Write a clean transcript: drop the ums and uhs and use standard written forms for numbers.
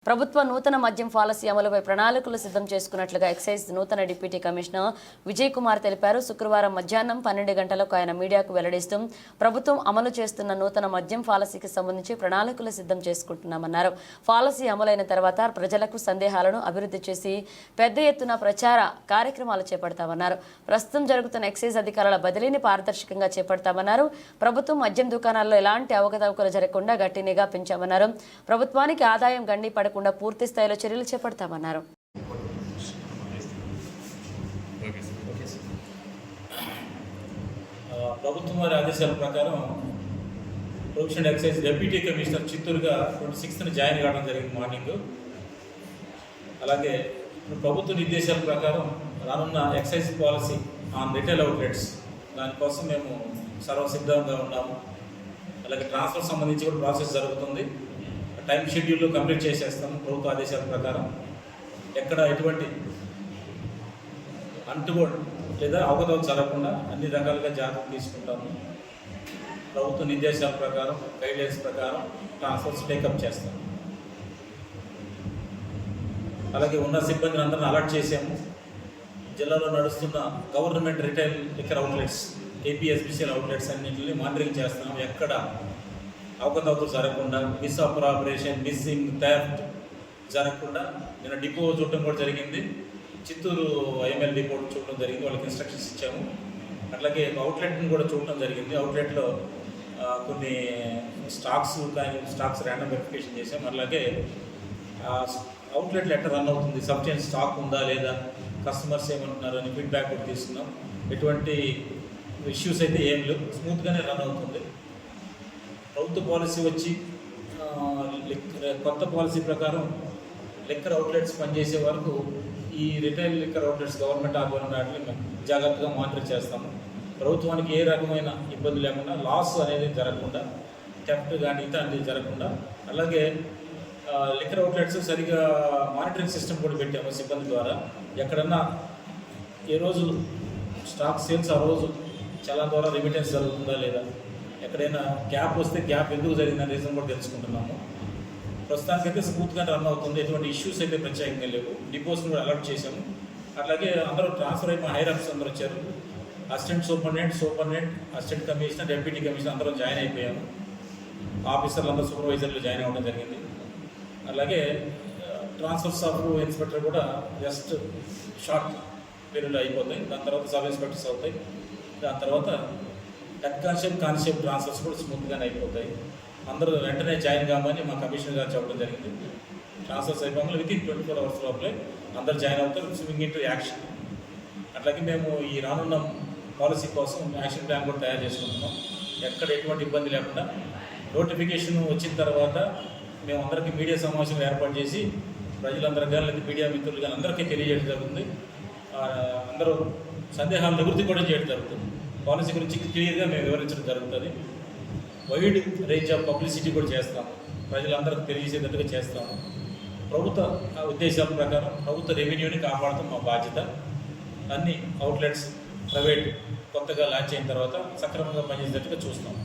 ప్రభుత్వ నూతన మద్యం పాలసీ అమలుపై ప్రణాళికలు సిద్ధం చేసుకున్నట్లుగా ఎక్సైజ్ నూతన డిప్యూటీ కమిషనర్ విజయ్ కుమార్ తెలిపారు. శుక్రవారం మధ్యాహ్నం 12 గంటలకు ఆయన మీడియాకు వెల్లడిస్తూ ప్రభుత్వం అమలు చేస్తున్న నూతన మద్యం పాలసీకి సంబంధించి ప్రణాళికలు సిద్ధం చేసుకుంటున్నామన్నారు. పాలసీ అమలైన తర్వాత ప్రజలకు సందేహాలను అభివృద్ధి చేసి పెద్ద ఎత్తున ప్రచార కార్యక్రమాలు చేపడతామన్నారు. ప్రస్తుతం జరుగుతున్న ఎక్సైజ్ అధికారుల బదిలీని పారదర్శకంగా చేపడతామన్నారు. ప్రభుత్వం మద్యం దుకాణాల్లో ఎలాంటి అవకతవకలు జరగకుండా గట్టి నిఘా పెంచామన్నారు. ప్రభుత్వానికి ఆదాయం గండి పడకుండా పూర్తి స్థాయిలో చర్యలు చేపడతామన్నారు. ప్రభుత్వం వారి ఆదేశాల ప్రకారం ప్రొవిషన్ ఎక్సైజ్ డెప్యూటీ కమిషనర్ చిత్తూరుగా 26న జాయిన్ కావడం జరిగింది మార్నింగ్. అలాగే ప్రభుత్వ నిర్దేశాల ప్రకారం రానున్న excise policy on retail outlets దానికోసం మేము సర్వసిద్ధంగా ఉన్నాము. అలాగే ట్రాన్స్ఫర్ సంబంధించి కూడా ప్రాసెస్ జరుగుతుంది. టైం షెడ్యూల్లో కంప్లీట్ చేసేస్తాము. ప్రభుత్వ ఆదేశాల ప్రకారం ఎక్కడ ఎటువంటి అంటుగోడ్ లేదా అవకతవకలు జరగకుండా అన్ని రకాలుగా జాగ్రత్తలు తీసుకుంటాము. ప్రభుత్వ నిర్దేశాల ప్రకారం గైడ్లైన్స్ ప్రకారం ట్రాన్స్ఫర్స్ టేకప్ చేస్తాము. అలాగే ఉన్న సిబ్బందిని అందరిని అలర్ట్ చేసాము. జిల్లాలో నడుస్తున్న government retail liquor outlets APSBCL outlets అన్నింటినీ మానిటరింగ్ చేస్తున్నాము. ఎక్కడ అవకతవకలు జరగకుండా మిస్అప్రాపరేషన్ మిస్సింగ్ థెఫ్ట్ జరగకుండా నిన్న డిపో చూడటం కూడా జరిగింది. చిత్తూరు ఐఎంఎల్ డిపో చూడటం జరిగింది. వాళ్ళకి ఇన్స్ట్రక్షన్స్ ఇచ్చాము. అట్లాగే అవుట్లెట్ని కూడా చూడటం జరిగింది. అవుట్లెట్లో కొన్ని స్టాక్స్ ర్యాండమ్ వెరిఫికేషన్ చేసాము. అలాగే అవుట్లెట్లు ఎట్లా రన్ అవుతుంది, సఫిషియెంట్ స్టాక్ ఉందా లేదా, కస్టమర్స్ ఏమంటున్నారు అని ఫీడ్బ్యాక్ కూడా తీసుకున్నాం. ఎటువంటి ఇష్యూస్ అయితే ఏం లేవు, స్మూత్గానే రన్ అవుతుంది. ప్రభుత్వ పాలసీ వచ్చి కొత్త పాలసీ ప్రకారం లిక్కర్ అవుట్లెట్స్ పనిచేసే వరకు ఈ రిటైల్ లిక్కర్ అవుట్లెట్స్ గవర్నమెంట్ ఆధ్వర్యంలో వాటిని జాగ్రత్తగా మానిటర్ చేస్తాము. ప్రభుత్వానికి ఏ రకమైన ఇబ్బంది లేకుండా, లాస్ అనేది జరగకుండా, థెఫ్ట్ కానీ ఇట్లాంటివి జరగకుండా, అలాగే లిక్కర్ అవుట్లెట్స్ సరిగా మానిటరింగ్ సిస్టమ్ కూడా పెట్టాము సిబ్బంది ద్వారా. ఎక్కడన్నా ఏ రోజు స్టాక్ సేల్స్ ఆ రోజు చలాన్ ద్వారా రిమిటెన్స్ జరుగుతుందా లేదా, ఎక్కడైనా గ్యాప్ వస్తే గ్యాప్ ఎందుకు జరిగిందనే రీజన్ కూడా తెలుసుకుంటున్నాము. ప్రస్తుతానికైతే స్మూత్గా రన్ అవుతుంది. ఎటువంటి ఇష్యూస్ అయితే ప్రత్యేకంగా లేవు. డిపోస్ని కూడా అలర్ట్ చేశాము. అట్లాగే అందరూ ట్రాన్స్ఫర్ అయిన హైర్ ఆఫీసర్స్ అందరూ వచ్చారు. Assistant superintendent, assistant commissioner, deputy commissioner అందరూ జాయిన్ అయిపోయాము. ఆఫీసర్లు అందరూ సూపర్వైజర్లు జాయిన్ అవ్వడం జరిగింది. అలాగే ట్రాన్స్ఫర్స్ ఆఫ్ ఇన్స్పెక్టర్ కూడా జస్ట్ షార్ట్ పీరియడ్లో అయిపోతాయి. దాని తర్వాత సబ్ ఇన్స్పెక్టర్స్ అవుతాయి. దాని తర్వాత హెడ్ కానిస్టేబుల్ ట్రాన్స్ఫర్స్ కూడా స్మూత్గానే అయిపోతాయి. అందరూ వెంటనే జాయిన్ కామని మా కమిషనర్ గారు చెప్పడం జరిగింది. ట్రాన్స్ఫర్స్ అయిపోయి వితిన్ 24 hours లోపలే అందరూ జాయిన్ అవుతారు. Swimming into action. అట్లాగే మేము ఈ రానున్న పాలసీ కోసం యాక్షన్ ప్లాన్ కూడా తయారు చేసుకుంటున్నాం. ఎక్కడ ఎటువంటి ఇబ్బంది లేకుండా నోటిఫికేషన్ వచ్చిన తర్వాత మేము అందరికీ మీడియా సమావేశం ఏర్పాటు చేసి ప్రజలందరికీ కానీ లేదా మీడియా మిత్రులు కానీ అందరికీ తెలియజేయడం జరుగుతుంది. అందరూ సందేహాలు నివృత్తి కూడా చేయడం జరుగుతుంది. పాలసీ గురించి క్లియర్గా మేము వివరించడం జరుగుతుంది. వైడ్ రేంజ్ ఆఫ్ పబ్లిసిటీ కూడా చేస్తాము. ప్రజలందరికీ తెలియజేసేటట్టుగా చేస్తాము. ప్రభుత్వ ఉద్దేశాల ప్రకారం ప్రభుత్వ రెవెన్యూని కాపాడటం మా బాధ్యత. అన్ని అవుట్లెట్స్ ప్రైవేట్ కొత్తగా లాంచ్ అయిన తర్వాత సక్రమంగా పనిచేసేటట్టుగా చూస్తాం.